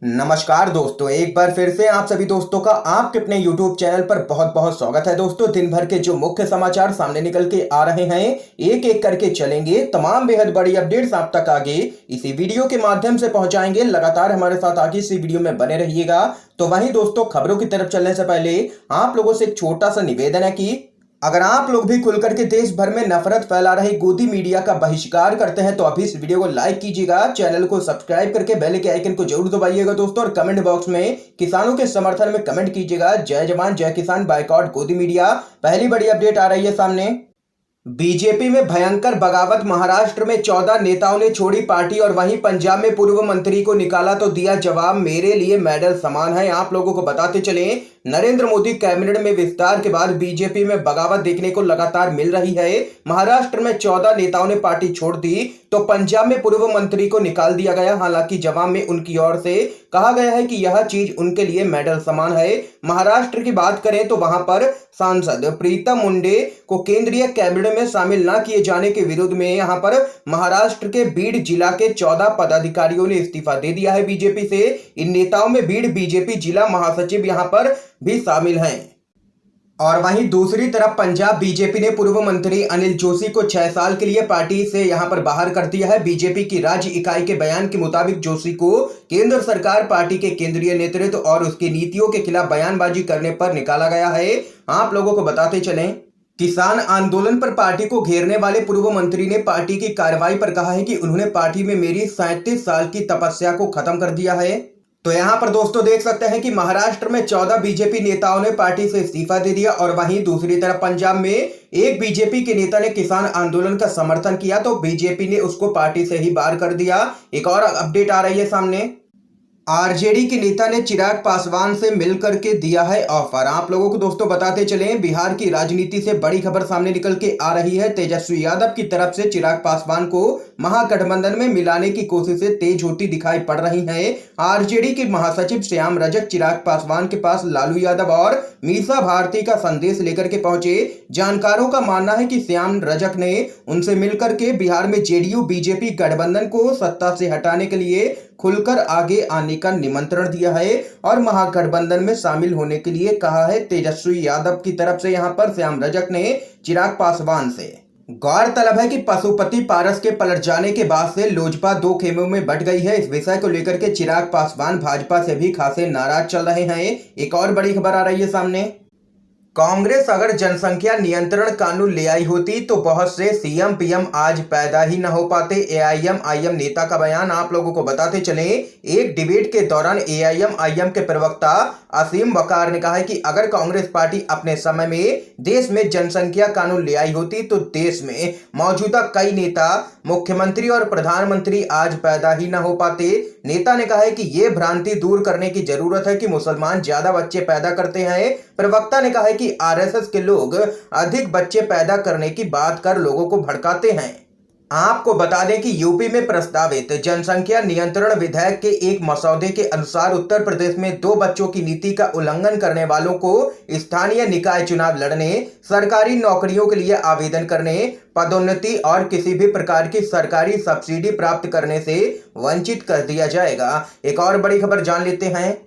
नमस्कार दोस्तों, एक बार फिर से आप सभी दोस्तों का आपके अपने YouTube चैनल पर बहुत बहुत स्वागत है। दोस्तों, दिन भर के जो मुख्य समाचार सामने निकल के आ रहे हैं, एक एक करके चलेंगे। तमाम बेहद बड़ी अपडेट्स आप तक आगे इसी वीडियो के माध्यम से पहुंचाएंगे। लगातार हमारे साथ आगे इसी वीडियो में बने रहिएगा। तो वहीं दोस्तों, खबरों की तरफ चलने से पहले आप लोगों से एक छोटा सा निवेदन है कि अगर आप लोग भी खुल करके देश भर में नफरत फैला रहे गोदी मीडिया का बहिष्कार करते हैं तो अभी इस वीडियो को लाइक कीजिएगा, चैनल को सब्सक्राइब करके बेल के आइकन को जरूर दबाइएगा दोस्तों, और कमेंट बॉक्स में किसानों के समर्थन में कमेंट कीजिएगा, जय जवान जय किसान, बाइकआउट गोदी मीडिया। पहली बड़ी अपडेट आ रही है सामने। बीजेपी में भयंकर बगावत। महाराष्ट्र में 14 नेताओं ने छोड़ी पार्टी और वहीं पंजाब में पूर्व मंत्री को निकाला तो दिया जवाब, मेरे लिए मेडल समान है। आप लोगों को बताते चले, नरेंद्र मोदी कैबिनेट में विस्तार के बाद बीजेपी में बगावत देखने को लगातार मिल रही है। महाराष्ट्र में 14 नेताओं ने पार्टी छोड़ दी तो पंजाब में पूर्व मंत्री को निकाल दिया गया। हालांकि जवाब में उनकी ओर से कहा गया है कि यह चीज उनके लिए मेडल समान है। महाराष्ट्र की बात करें तो वहां पर सांसद प्रीतम मुंडे को केंद्रीय कैबिनेट में शामिल न किए जाने के विरोध में यहां पर महाराष्ट्र के बीड जिला के 14 पदाधिकारियों ने इस्तीफा दे दिया है बीजेपी से। इन नेताओं में बीड बीजेपी जिला महासचिव यहां पर भी शामिल हैं। और वहीं दूसरी तरफ पंजाब बीजेपी ने पूर्व मंत्री अनिल जोशी को 6 साल के लिए पार्टी से यहां पर बाहर कर दिया है। बीजेपी की राज्य इकाई के बयान के मुताबिक जोशी को केंद्र सरकार, पार्टी के केंद्रीय नेतृत्व और उसकी नीतियों के खिलाफ बयानबाजी करने पर निकाला गया है। आप लोगों को बताते चलें, किसान आंदोलन पर पार्टी को घेरने वाले पूर्व मंत्री ने पार्टी की कार्रवाई पर कहा है कि उन्होंने पार्टी में मेरी 37 साल की तपस्या को खत्म कर दिया है। तो यहां पर दोस्तों देख सकते हैं कि महाराष्ट्र में 14 बीजेपी नेताओं ने पार्टी से इस्तीफा दे दिया और वहीं दूसरी तरफ पंजाब में एक बीजेपी के नेता ने किसान आंदोलन का समर्थन किया तो बीजेपी ने उसको पार्टी से ही बाहर कर दिया। एक और अपडेट आ रही है सामने। आरजेडी के नेता ने चिराग पासवान से मिलकर के दिया है ऑफर। आप लोगों को दोस्तों बताते चलें, बिहार की राजनीति से बड़ी खबर सामने निकल के आ रही है। तेजस्वी यादव की तरफ से चिराग पासवान को महागठबंधन में मिलाने की कोशिशें तेज होती दिखाई पड़ रही हैं। आरजेडी के महासचिव श्याम रजक चिराग पासवान के पास लालू यादव और मीसा भारती का संदेश लेकर के पहुंचे। जानकारों का मानना है कि श्याम रजक ने उनसे मिलकर के बिहार में जेडीयू बीजेपी गठबंधन को सत्ता से हटाने के लिए खुलकर आगे आने का निमंत्रण दिया है और महागठबंधन में शामिल होने के लिए कहा है। तेजस्वी यादव की तरफ से यहां पर श्याम रजक ने चिराग पासवान से। गौरतलब है कि पशुपति पारस के पलट जाने के बाद से लोजपा 2 खेमों में बंट गई है। इस विषय को लेकर के चिराग पासवान भाजपा से भी खासे नाराज चल रहे हैं। एक और बड़ी खबर आ रही है सामने। कांग्रेस अगर जनसंख्या नियंत्रण कानून ले आई होती तो बहुत से सीएम पीएम आज पैदा ही न हो पाते। एआईएमआईएम नेता का बयान। आप लोगों को बताते चलें, एक डिबेट के दौरान एआईएमआईएम के प्रवक्ता असीम वकार ने कहा है कि अगर कांग्रेस पार्टी अपने समय में देश में जनसंख्या कानून ले आई होती तो देश में मौजूदा कई नेता, मुख्यमंत्री और प्रधानमंत्री आज पैदा ही न हो पाते। नेता ने कहा है कि यह भ्रांति दूर करने की जरूरत है कि मुसलमान ज्यादा बच्चे पैदा करते हैं। प्रवक्ता ने कहा है कि आरएसएस के लोग अधिक बच्चे पैदा करने की बात कर लोगों को भड़काते हैं। आपको बता दें कि यूपी में प्रस्तावित जनसंख्या नियंत्रण विधेयक के एक मसौदे के अनुसार उत्तर प्रदेश में 2 बच्चों की नीति का उल्लंघन करने वालों को स्थानीय निकाय चुनाव लड़ने, सरकारी नौकरियों के लिए आवेदन करने, पदोन्नति और किसी भी प्रकार की सरकारी सब्सिडी प्राप्त करने से वंचित कर दिया जाएगा। एक और बड़ी खबर जान लेते हैं।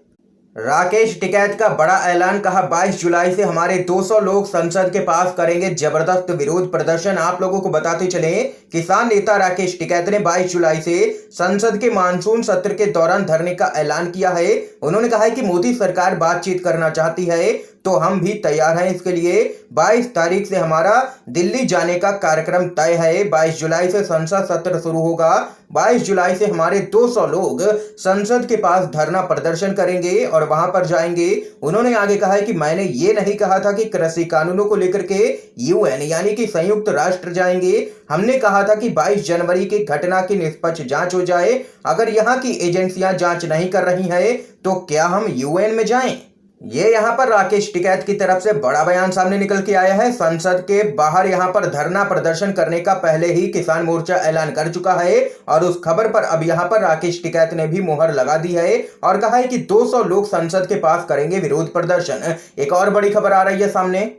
राकेश टिकैत का बड़ा ऐलान। कहा 22 जुलाई से हमारे 200 लोग संसद के पास करेंगे जबरदस्त विरोध प्रदर्शन। आप लोगों को बताते चले, किसान नेता राकेश टिकैत ने 22 जुलाई से संसद के मानसून सत्र के दौरान धरने का ऐलान किया है। उन्होंने कहा है कि मोदी सरकार बातचीत करना चाहती है तो हम भी तैयार हैं इसके लिए। 22 तारीख से हमारा दिल्ली जाने का कार्यक्रम तय है। 22 जुलाई से संसद सत्र शुरू होगा। 22 जुलाई से हमारे 200 लोग संसद के पास धरना प्रदर्शन करेंगे और वहां पर जाएंगे। उन्होंने आगे कहा है कि मैंने ये नहीं कहा था कि कृषि कानूनों को लेकर के यूएन यानी कि संयुक्त राष्ट्र जाएंगे। हमने कहा था कि 22 जनवरी की घटना की निष्पक्ष जांच हो जाए। अगर यहाँ की एजेंसियां जांच नहीं कर रही हैं तो क्या हम यूएन में जाएं? ये यहाँ पर राकेश टिकैत की तरफ से बड़ा बयान सामने निकल के आया है। संसद के बाहर यहाँ पर धरना प्रदर्शन करने का पहले ही किसान मोर्चा ऐलान कर चुका है और उस खबर पर अब यहाँ पर राकेश टिकैत ने भी मुहर लगा दी है और कहा है कि 200 लोग संसद के पास करेंगे विरोध प्रदर्शन। एक और बड़ी खबर आ रही है सामने।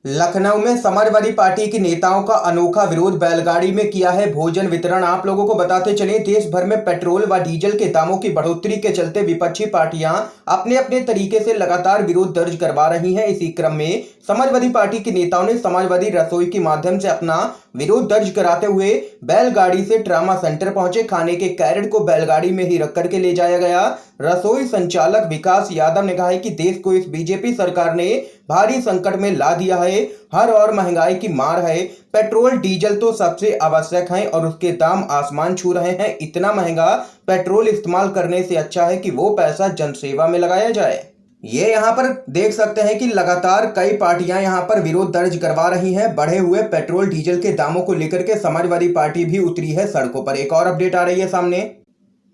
लखनऊ में समाजवादी पार्टी के नेताओं का अनोखा विरोध, बैलगाड़ी में किया है भोजन वितरण। आप लोगों को बताते चले, देश भर में पेट्रोल व डीजल के दामों की बढ़ोतरी के चलते विपक्षी पार्टियां अपने अपने तरीके से लगातार विरोध दर्ज करवा रही हैं। इसी क्रम में समाजवादी पार्टी के नेताओं ने समाजवादी रसोई के माध्यम से अपना विरोध दर्ज कराते हुए बैलगाड़ी से ट्रामा सेंटर पहुंचे। खाने के कैरेट को बैलगाड़ी में ही रख करके ले जाया गया। रसोई संचालक विकास यादव ने कहा है कि देश को इस बीजेपी सरकार ने भारी संकट में ला दिया है। हर और महंगाई की मार है। पेट्रोल डीजल तो सबसे आवश्यक है और उसके दाम आसमान छू रहे हैं। इतना महंगा पेट्रोल इस्तेमाल करने से अच्छा है कि वो पैसा जनसेवा में लगाया जाए। ये यहाँ पर देख सकते हैं कि लगातार कई पार्टियां यहाँ पर विरोध दर्ज करवा रही हैं। बढ़े हुए पेट्रोल डीजल के दामों को लेकर के समाजवादी पार्टी भी उतरी है सड़कों पर। एक और अपडेट आ रही है सामने।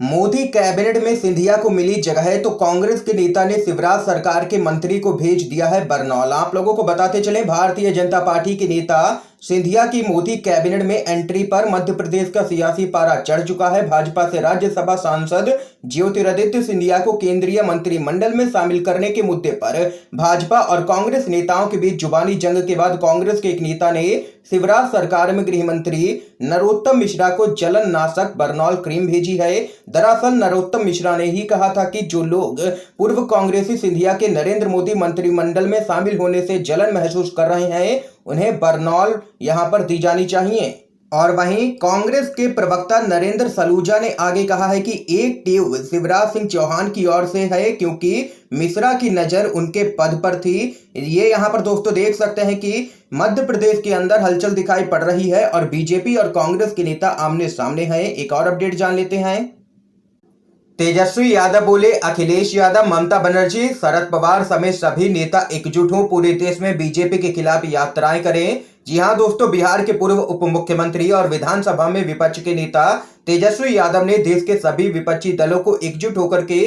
मोदी कैबिनेट में सिंधिया को मिली जगह, तो कांग्रेस के नेता ने शिवराज सरकार के मंत्री को भेज दिया है बरनौल। आप लोगों को बताते चले, भारतीय जनता पार्टी के नेता सिंधिया की मोदी कैबिनेट में एंट्री पर मध्य प्रदेश का सियासी पारा चढ़ चुका है। भाजपा से राज्यसभा सांसद ज्योतिरादित्य सिंधिया को केंद्रीय मंत्रिमंडल में शामिल करने के मुद्दे पर भाजपा और कांग्रेस नेताओं के बीच जुबानी जंग के बाद कांग्रेस के एक नेता ने शिवराज सरकार में गृह मंत्री नरोत्तम मिश्रा को जलन नाशक बरनौल क्रीम भेजी है। दरअसल नरोत्तम मिश्रा ने ही कहा था कि जो लोग पूर्व कांग्रेसी सिंधिया के नरेंद्र मोदी मंत्रिमंडल में शामिल होने से जलन महसूस कर रहे हैं, उन्हें बरनौल यहां पर दी जानी चाहिए। और वहीं कांग्रेस के प्रवक्ता नरेंद्र सलूजा ने आगे कहा है कि एक टीव शिवराज सिंह चौहान की ओर से है, क्योंकि मिश्रा की नजर उनके पद पर थी। ये यहां पर दोस्तों देख सकते हैं कि मध्य प्रदेश के अंदर हलचल दिखाई पड़ रही है और बीजेपी और कांग्रेस के नेता आमने सामने हैं। एक और अपडेट जान लेते हैं। तेजस्वी यादव बोले, अखिलेश यादव, ममता बनर्जी, शरद पवार समेत सभी नेता एकजुट हों, पूरे देश में बीजेपी के खिलाफ यात्राएं करें। जी हां दोस्तों, बिहार के पूर्व उप मुख्यमंत्री और विधानसभा में विपक्ष के नेता तेजस्वी यादव ने देश के सभी विपक्षी दलों को एकजुट होकर के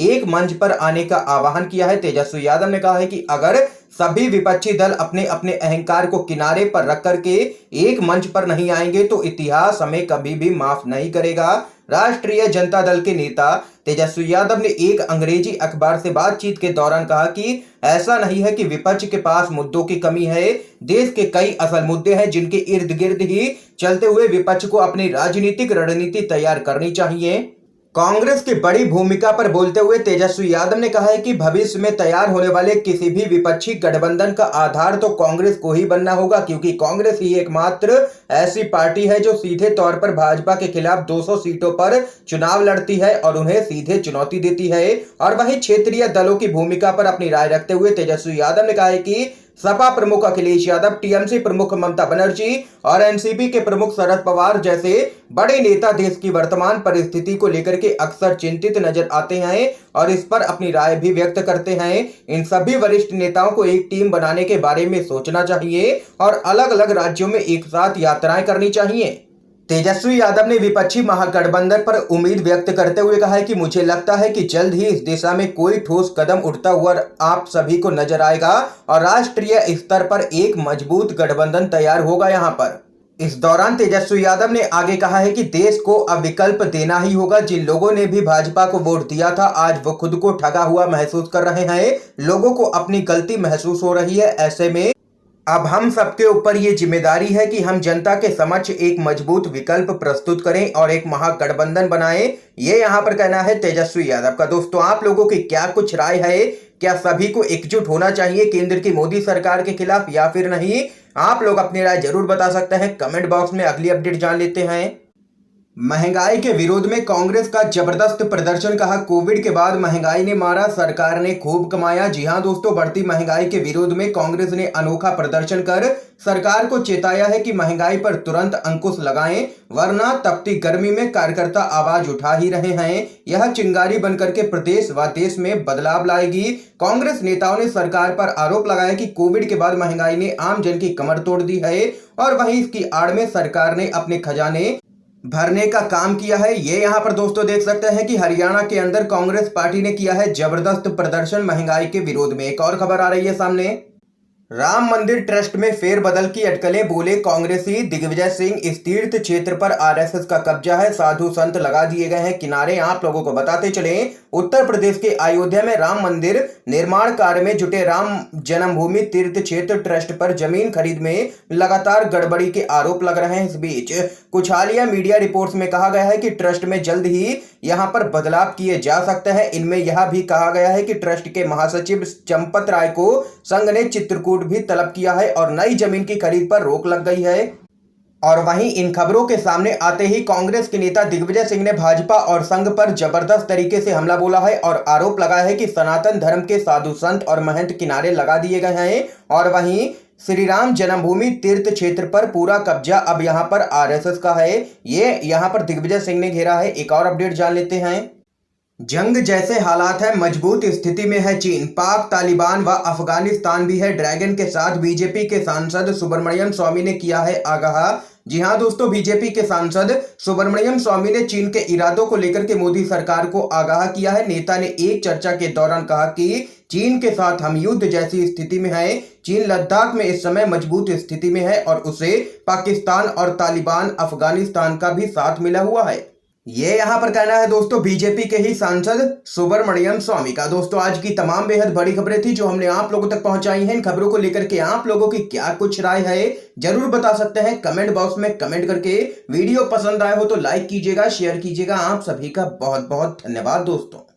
एक मंच पर आने का आह्वान किया है। तेजस्वी यादव ने कहा है कि अगर सभी विपक्षी दल अपने अपने अहंकार को किनारे पर रख करके एक मंच पर नहीं आएंगे तो इतिहास हमें कभी भी माफ नहीं करेगा। राष्ट्रीय जनता दल के नेता तेजस्वी यादव ने एक अंग्रेजी अखबार से बातचीत के दौरान कहा कि ऐसा नहीं है कि विपक्ष के पास मुद्दों की कमी है। देश के कई असल मुद्दे हैं जिनके इर्द गिर्द ही चलते हुए विपक्ष को अपनी राजनीतिक रणनीति तैयार करनी चाहिए। कांग्रेस की बड़ी भूमिका पर बोलते हुए तेजस्वी यादव ने कहा है कि भविष्य में तैयार होने वाले किसी भी विपक्षी गठबंधन का आधार तो कांग्रेस को ही बनना होगा, क्योंकि कांग्रेस ही एकमात्र ऐसी पार्टी है जो सीधे तौर पर भाजपा के खिलाफ 200 सीटों पर चुनाव लड़ती है और उन्हें सीधे चुनौती देती है। और वहीं क्षेत्रीय दलों की भूमिका पर अपनी राय रखते हुए तेजस्वी यादव ने कहा है कि सपा प्रमुख अखिलेश यादव, टीएमसी प्रमुख ममता बनर्जी और एनसीपी के प्रमुख शरद पवार जैसे बड़े नेता देश की वर्तमान परिस्थिति को लेकर के अक्सर चिंतित नजर आते हैं और इस पर अपनी राय भी व्यक्त करते हैं। इन सभी वरिष्ठ नेताओं को एक टीम बनाने के बारे में सोचना चाहिए और अलग अलग राज्यों में एक साथ यात्राएं करनी चाहिए। तेजस्वी यादव ने विपक्षी महागठबंधन पर उम्मीद व्यक्त करते हुए कहा है कि मुझे लगता है कि जल्द ही इस दिशा में कोई ठोस कदम उठता हुआ आप सभी को नजर आएगा और राष्ट्रीय स्तर पर एक मजबूत गठबंधन तैयार होगा। यहाँ पर इस दौरान तेजस्वी यादव ने आगे कहा है कि देश को अब विकल्प देना ही होगा। जिन लोगों ने भी भाजपा को वोट दिया था आज वो खुद को ठगा हुआ महसूस कर रहे हैं। लोगों को अपनी गलती महसूस हो रही है। ऐसे में अब हम सबके ऊपर ये जिम्मेदारी है कि हम जनता के समक्ष एक मजबूत विकल्प प्रस्तुत करें और एक महागठबंधन बनाएं। ये यहाँ पर कहना है तेजस्वी यादव का। दोस्तों, आप लोगों की क्या कुछ राय है? क्या सभी को एकजुट होना चाहिए केंद्र की मोदी सरकार के खिलाफ या फिर नहीं? आप लोग अपनी राय जरूर बता सकते हैं कमेंट बॉक्स में। अगली अपडेट जान लेते हैं। महंगाई के विरोध में कांग्रेस का जबरदस्त प्रदर्शन, कहा कोविड के बाद महंगाई ने मारा, सरकार ने खूब कमाया। जी हां दोस्तों, बढ़ती महंगाई के विरोध में कांग्रेस ने अनोखा प्रदर्शन कर सरकार को चेताया है कि महंगाई पर तुरंत अंकुश लगाएं, वरना तपती गर्मी में कार्यकर्ता आवाज उठा ही रहे हैं। यह चिंगारी बनकर के प्रदेश व देश में बदलाव लाएगी। कांग्रेस नेताओं ने सरकार पर आरोप लगाया कि कोविड के बाद महंगाई ने आम जन की कमर तोड़ दी है और वहीं इसकी आड़ में सरकार ने अपने खजाने भरने का काम किया है। ये यहाँ पर दोस्तों देख सकते हैं कि हरियाणा के अंदर कांग्रेस पार्टी ने किया है जबरदस्त प्रदर्शन महंगाई के विरोध में। एक और खबर आ रही है सामने। राम मंदिर ट्रस्ट में फेरबदल की अटकलें, बोले कांग्रेसी दिग्विजय सिंह। इस तीर्थ क्षेत्र पर आरएसएस का कब्जा है, साधु संत लगा दिए गए हैं किनारे। आप लोगों को बताते चले, उत्तर प्रदेश के अयोध्या में राम मंदिर निर्माण कार्य में जुटे राम जन्मभूमि तीर्थ क्षेत्र ट्रस्ट पर जमीन खरीद में लगातार गड़बड़ी के आरोप लग रहे हैं। इस बीच कुछ हालिया मीडिया रिपोर्ट्स में कहा गया है कि ट्रस्ट में जल्द ही यहां पर बदलाव किए जा सकते हैं। इनमें यह भी कहा गया है कि ट्रस्ट के महासचिव चंपत राय को संघ ने चित्रकूट भी तलब किया है और नई जमीन की खरीद पर रोक लग गई है। और वहीं इन खबरों के सामने आते ही कांग्रेस के नेता दिग्विजय सिंह ने भाजपा और संघ पर जबरदस्त तरीके से हमला बोला है और आरोप लगाया है कि सनातन धर्म के साधु संत और महंत किनारे लगा दिए गए हैं। और वहीं श्री राम जन्मभूमि तीर्थ क्षेत्र पर पूरा कब्जा अब यहां पर आरएसएस का है। ये यहां पर दिग्विजय सिंह ने घेरा है। एक और अपडेट जान लेते हैं। जंग जैसे हालात है, मजबूत स्थिति में है चीन, पाक, तालिबान व अफगानिस्तान भी है ड्रैगन के साथ। बीजेपी के सांसद सुब्रमण्यम स्वामी ने किया है आगाह। जी हां दोस्तों, बीजेपी के सांसद सुब्रमण्यम स्वामी ने चीन के इरादों को लेकर के मोदी सरकार को आगाह किया है। नेता ने एक चर्चा के दौरान कहा कि चीन के साथ हम युद्ध जैसी स्थिति में है। चीन लद्दाख में इस समय मजबूत स्थिति में है और उसे पाकिस्तान और तालिबान अफगानिस्तान का भी साथ मिला हुआ है। ये यहां पर कहना है दोस्तों बीजेपी के ही सांसद सुब्रमण्यम स्वामी का। दोस्तों, आज की तमाम बेहद बड़ी खबरें थी जो हमने आप लोगों तक पहुंचाई हैं। इन खबरों को लेकर के आप लोगों की क्या कुछ राय है जरूर बता सकते हैं कमेंट बॉक्स में कमेंट करके। वीडियो पसंद आए हो तो लाइक कीजिएगा, शेयर कीजिएगा। आप सभी का बहुत बहुत धन्यवाद दोस्तों।